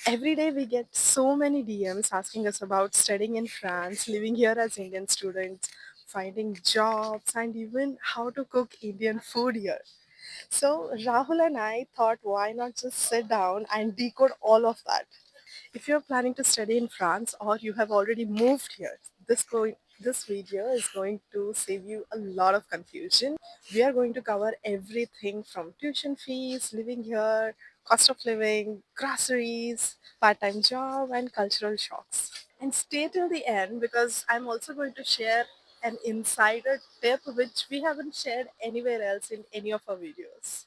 Every day we get so many DMs asking us about studying in France, living here as Indian students, finding jobs, and even how to cook Indian food here. So Rahul and I thought, why not just sit down and decode all of that? If you're planning to study in France or you have already moved here, this video is going to save you a lot of confusion. We are going to cover everything from tuition fees, living here, cost of living, groceries, part-time job, and cultural shocks. And stay till the end because I'm also going to share an insider tip which we haven't shared anywhere else in any of our videos.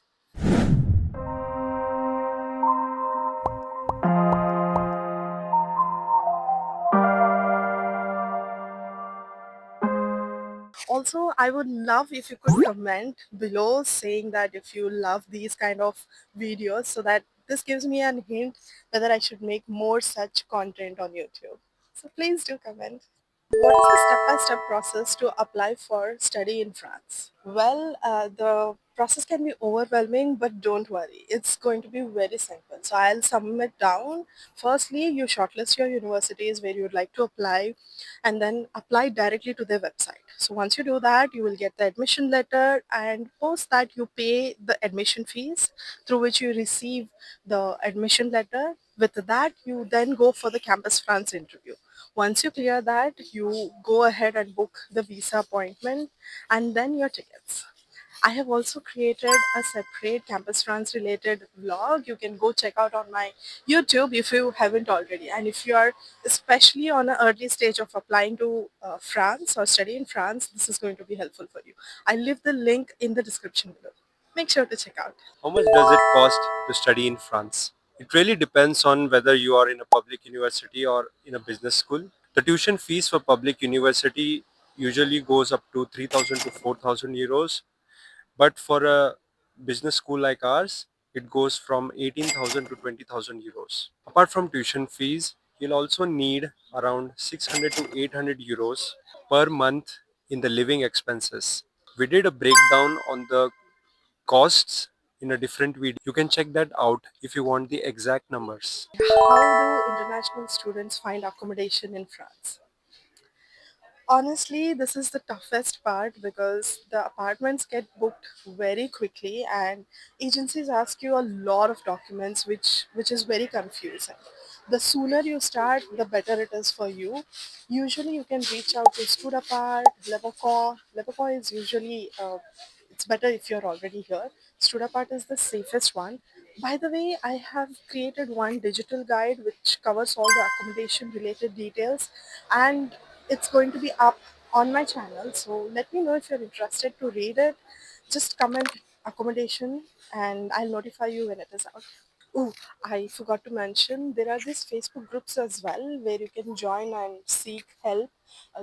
Also, I would love if you could comment below saying that if you love these kind of videos so that this gives me an hint whether I should make more such content on YouTube. So please do comment. What is the step-by-step process to apply for study in France? Well, the process can be overwhelming, but don't worry. It's going to be very simple. So I'll sum it down. Firstly, you shortlist your universities where you'd like to apply and then apply directly to their website. So once you do that, you will get the admission letter and post that you pay the admission fees through which you receive the admission letter. With that, you then go for the Campus France interview. Once you clear that, you go ahead and book the visa appointment and then your tickets. I have also created a separate Campus France related vlog. You can go check out on my YouTube if you haven't already. And if you are especially on an early stage of applying to France or study in France, this is going to be helpful for you. I'll leave the link in the description below. Make sure to check out. How much does it cost to study in France? It really depends on whether you are in a public university or in a business school. The tuition fees for public university usually goes up to 3,000 to 4,000 euros, but for a business school like ours, it goes from 18,000 to 20,000 euros. Apart from tuition fees, you'll also need around 600 to 800 euros per month in the living expenses. We did a breakdown on the costs in a different video. You can check that out if you want the exact numbers. How do international students find accommodation in France? Honestly, this is the toughest part because the apartments get booked very quickly and agencies ask you a lot of documents which is very confusing. The sooner you start, the better it is for you. Usually you can reach out to Studapart, Lebaco. Lebaco is usually it's better if you're already here. Studapart is the safest one. By the way, I have created one digital guide which covers all the accommodation related details and it's going to be up on my channel. So let me know if you're interested to read it. Just comment accommodation and I'll notify you when it is out. Oh, I forgot to mention there are these Facebook groups as well where you can join and seek help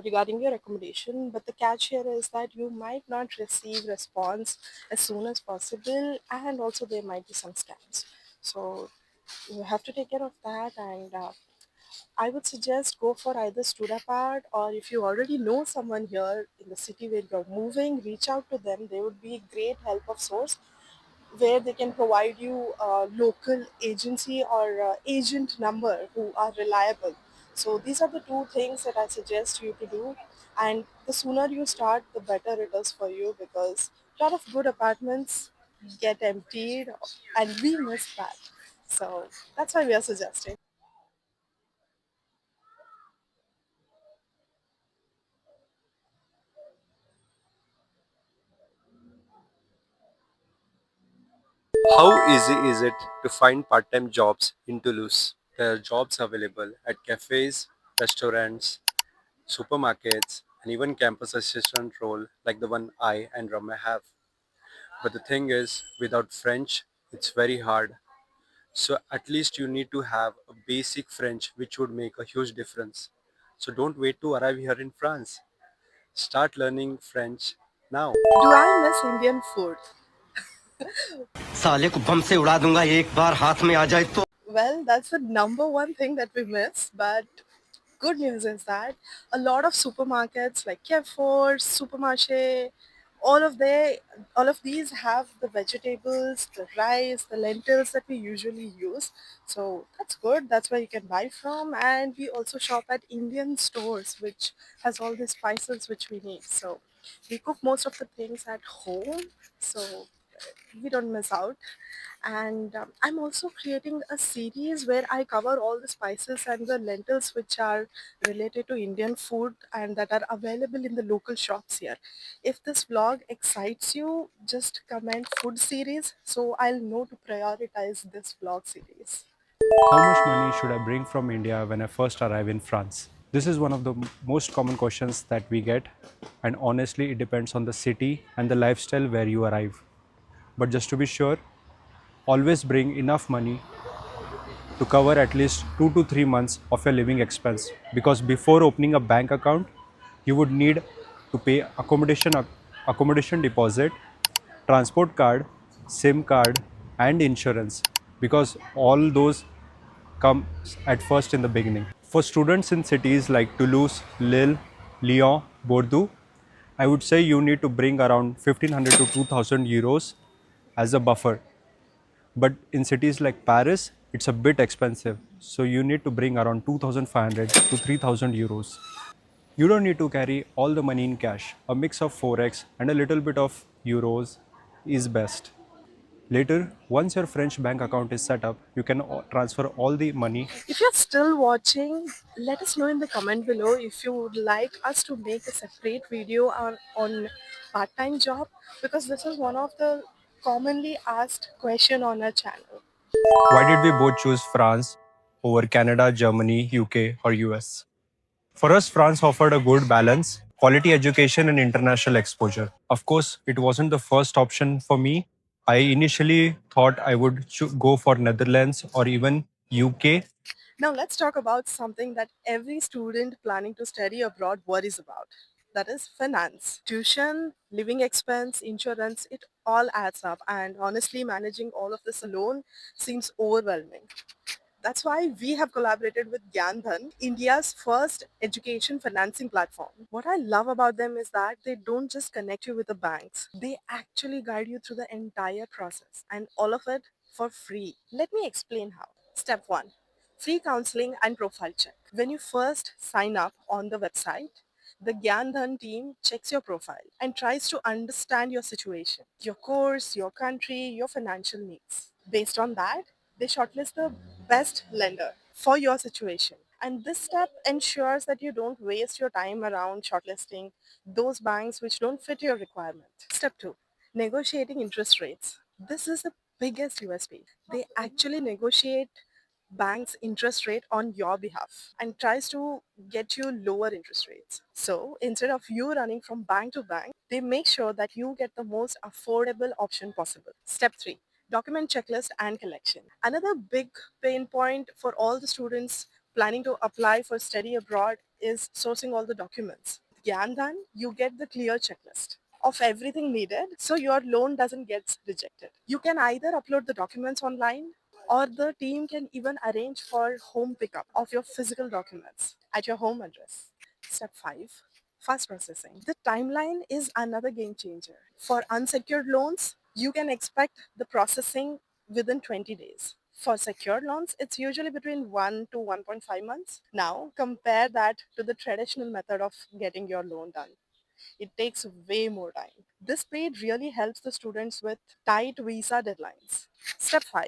regarding your accommodation. But the catch here is that you might not receive response as soon as possible, and also there might be some scams. So you have to take care of that, and I would suggest go for either Studapart or if you already know someone here in the city where you're moving, reach out to them. They would be a great help of source where they can provide you a local agency or agent number who are reliable. So these are the two things that I suggest you to do. And the sooner you start, the better it is for you because a lot of good apartments get emptied and we miss that. So that's why we are suggesting. How easy is it to find part-time jobs in Toulouse? There are jobs available at cafes, restaurants, supermarkets, and even campus assistant role like the one I and Ramya have. But the thing is, without French, it's very hard. So at least you need to have a basic French, which would make a huge difference. So don't wait to arrive here in France. Start learning French now. Do I miss Indian food? साले को बम से उड़ा दूंगा एक बार हाथ में आ जाए तो Well, that's the number one thing that we miss. But good news is that a lot of supermarkets like Carrefour, Supermarché, all of they all of these have the vegetables, the rice, the lentils that we usually use. So that's good, that's where you can buy from. And we also shop at Indian stores which has all the spices which we need. So we cook most of the things at home, so we don't miss out. And I'm also creating a series where I cover all the spices and the lentils which are related to Indian food and that are available in the local shops here. If this vlog excites you, just comment food series so I'll know to prioritize this vlog series. How much money should I bring from India when I first arrive in France? This is one of the most common questions that we get, and honestly, it depends on the city and the lifestyle where you arrive. But just to be sure, always bring enough money to cover at least 2 to 3 months of your living expense, because before opening a bank account, you would need to pay accommodation deposit, transport card, SIM card, and insurance, because all those come at first in the beginning. For students in cities like Toulouse, Lille, Lyon, Bordeaux, I would say you need to bring around 1500 to 2000 euros as a buffer. But in cities like Paris, it's a bit expensive. So you need to bring around 2500 to 3000 euros. You don't need to carry all the money in cash. A mix of forex and a little bit of euros is best. Later, once your French bank account is set up, you can transfer all the money. If you're still watching, let us know in the comment below if you would like us to make a separate video on part-time job, because this is one of the commonly asked question on our channel. Why did we both choose France over Canada, Germany, UK, or US? For us, France offered a good balance, quality education, and international exposure. Of course, it wasn't the first option for me. I initially thought I would go for Netherlands or even UK. Now let's talk about something that every student planning to study abroad worries about. That is finance. Tuition, living expense, insurance, it all adds up, and honestly managing all of this alone seems overwhelming. That's why we have collaborated with Gyandhan, India's first education financing platform. What I love about them is that they don't just connect you with the banks, they actually guide you through the entire process, and all of it for free. Let me explain how. Step 1, free counseling and profile check. When you first sign up on the website, the Gyandhan team checks your profile and tries to understand your situation, your course, your country, your financial needs. Based on that, they shortlist the best lender for your situation. And this step ensures that you don't waste your time around shortlisting those banks which don't fit your requirement. Step 2, negotiating interest rates. This is the biggest USP. They actually negotiate bank's interest rate on your behalf and tries to get you lower interest rates. So instead of you running from bank to bank, they make sure that you get the most affordable option possible. Step 3, document checklist and collection. Another big pain point for all the students planning to apply for study abroad is sourcing all the documents. Gyandan, you get the clear checklist of everything needed so your loan doesn't get rejected. You can either upload the documents online, or the team can even arrange for home pickup of your physical documents at your home address. Step 5, fast processing. The timeline is another game changer. For unsecured loans, you can expect the processing within 20 days. For secured loans, it's usually between 1 to 1.5 months. Now, compare that to the traditional method of getting your loan done. It takes way more time. This speed really helps the students with tight visa deadlines. Step 5,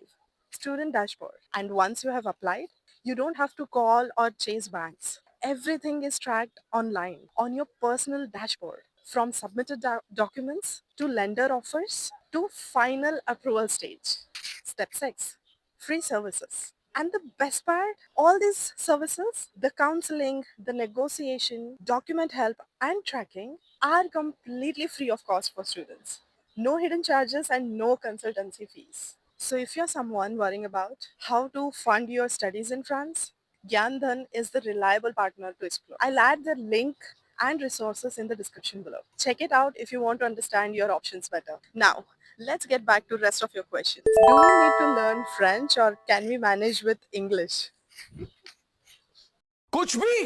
student dashboard. And once you have applied, you don't have to call or chase banks. Everything is tracked online on your personal dashboard, from submitted documents to lender offers to final approval stage. Step 6, free services. And the best part, all these services, the counseling, the negotiation, document help, and tracking are completely free of cost for students. No hidden charges and no consultancy fees. So if you're someone worrying about how to fund your studies in France, Gyandhan is the reliable partner to explore. I'll add the link and resources in the description below. Check it out if you want to understand your options better. Now, let's get back to the rest of your questions. Do we need to learn French or can we manage with English? कुछ भी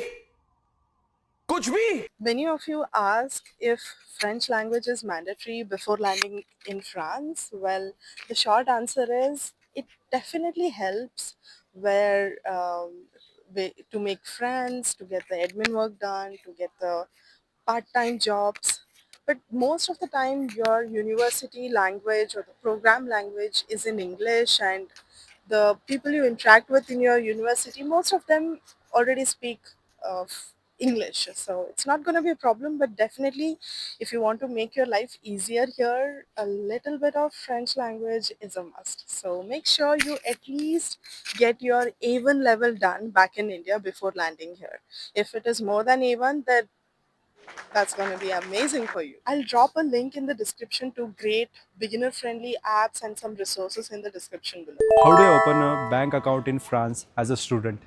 Many of you ask if French language is mandatory before landing in France. Well, the short answer is it definitely helps where to make friends, to get the admin work done, to get the part-time jobs. But most of the time, your university language or the program language is in English, and the people you interact with in your university, most of them already speak English. So it's not going to be a problem, but definitely if you want to make your life easier here, a little bit of French language is a must. So make sure you at least get your A1 level done back in India before landing here. If it is more than A1, then that's going to be amazing for you. I'll drop a link in the description to great beginner friendly apps and some resources in the description below. How do I open a bank account in France as a student?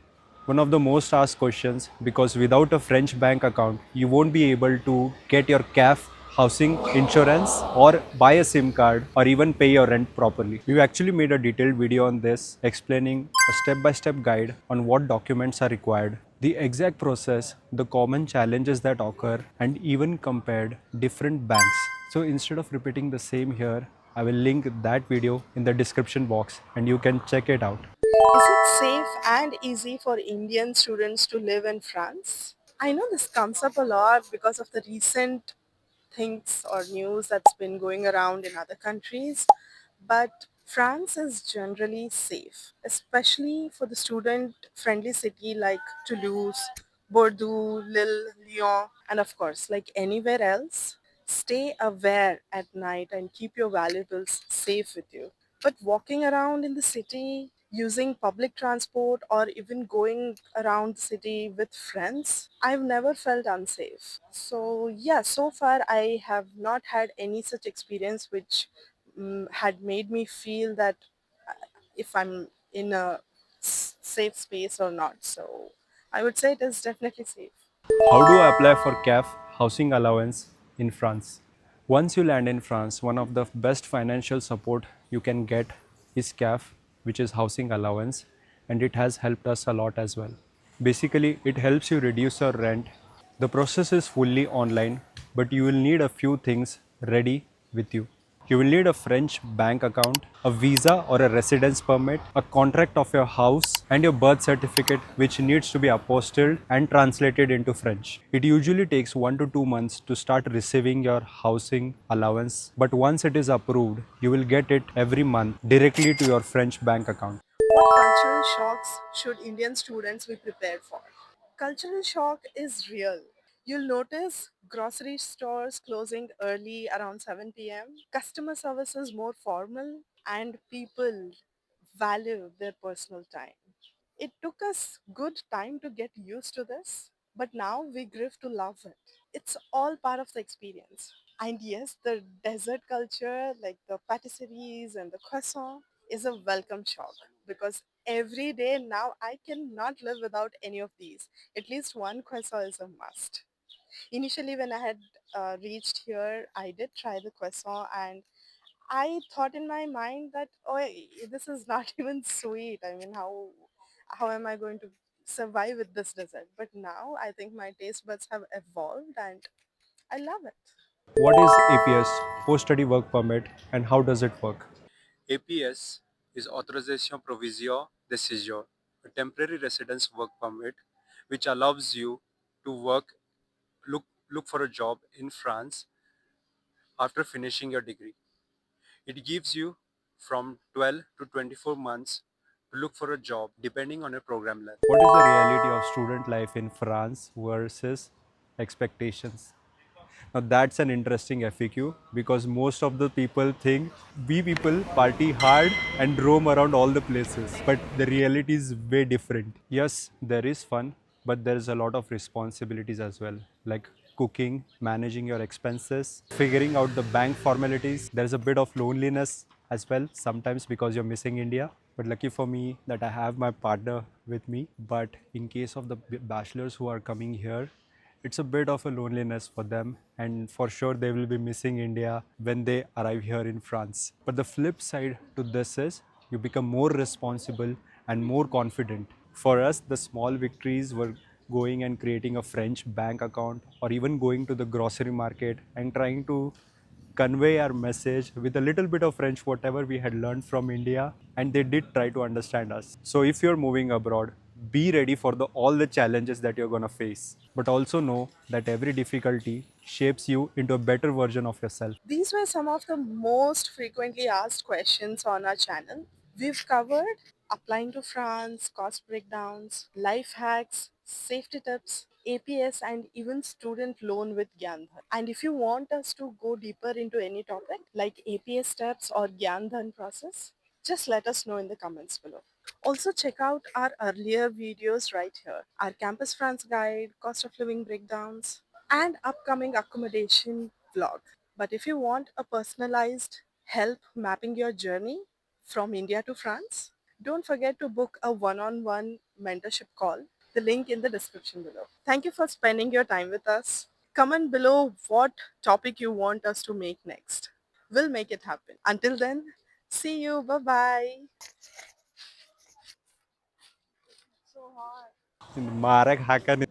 One of the most asked questions, because without a French bank account, you won't be able to get your CAF housing insurance or buy a SIM card or even pay your rent properly. We've actually made a detailed video on this explaining a step-by-step guide on what documents are required, the exact process, the common challenges that occur, and even compared different banks. So instead of repeating the same here, I will link that video in the description box and you can check it out. Is it safe and easy for Indian students to live in France? I know this comes up a lot because of the recent things or news that's been going around in other countries, but France is generally safe, especially for the student friendly city like Toulouse, Bordeaux, Lille, Lyon, and of course, like anywhere else, stay aware at night and keep your valuables safe with you. But walking around in the city, using public transport, or even going around the city with friends, I've never felt unsafe. So, yeah, so far I have not had any such experience which had made me feel that if I'm in a safe space or not. So, I would say it is definitely safe. How do I apply for CAF housing allowance in France? Once you land in France, one of the best financial support you can get is CAF, which is housing allowance, and it has helped us a lot as well. Basically, it helps you reduce your rent. The process is fully online, but you will need a few things ready with you. You will need a French bank account, a visa or a residence permit, a contract of your house, and your birth certificate, which needs to be apostilled and translated into French. It usually takes 1 to 2 months to start receiving your housing allowance, but once it is approved, you will get it every month directly to your French bank account. What cultural shocks should Indian students be prepared for? Cultural shock is real. You'll notice grocery stores closing early around 7 p.m., customer services more formal, and people value their personal time. It took us good time to get used to this, but now we grew to love it. It's all part of the experience. And yes, the dessert culture, like the patisseries and the croissant, is a welcome shock because every day now I cannot live without any of these. At least one croissant is a must. Initially, when I had reached here, I did try the croissant and I thought in my mind that, oh, this is not even sweet. I mean, how am I going to survive with this dessert? But now I think my taste buds have evolved and I love it. What is APS, post study work permit, and how does it work? APS is Authorisation Provisoire de Séjour, a temporary residence work permit which allows you to look for a job in France after finishing your degree. It gives you from 12 to 24 months to look for a job depending on your program length. What is the reality of student life in France versus expectations? Now that's an interesting FAQ because most of the people think we people party hard and roam around all the places, but the reality is way different. Yes, there is fun, but there is a lot of responsibilities as well, like cooking, managing your expenses, figuring out the bank formalities. There's a bit of loneliness as well sometimes because you're missing India. But lucky for me that I have my partner with me. But in case of the bachelors who are coming here, it's a bit of a loneliness for them, and for sure they will be missing India when they arrive here in France. But the flip side to this is you become more responsible and more confident. For us, the small victories were going and creating a French bank account, or even going to the grocery market and trying to convey our message with a little bit of French, whatever we had learned from India, and they did try to understand us. So if you're moving abroad, be ready for all the challenges that you're gonna face, but also know that every difficulty shapes you into a better version of yourself. These were some of the most frequently asked questions on our channel. We've covered applying to France, cost breakdowns, life hacks, safety tips, APS, and even student loan with Gyandhan. And if you want us to go deeper into any topic like APS steps or Gyandhan process, just let us know in the comments below. Also check out our earlier videos right here. Our Campus France guide, cost of living breakdowns, and upcoming accommodation vlog. But if you want a personalized help mapping your journey from India to France, don't forget to book a one-on-one mentorship call. The link in the description below. Thank you for spending your time with us. Comment below what topic you want us to make next. We'll make it happen. Until then, see you. Bye-bye. So hot. Marek Hakan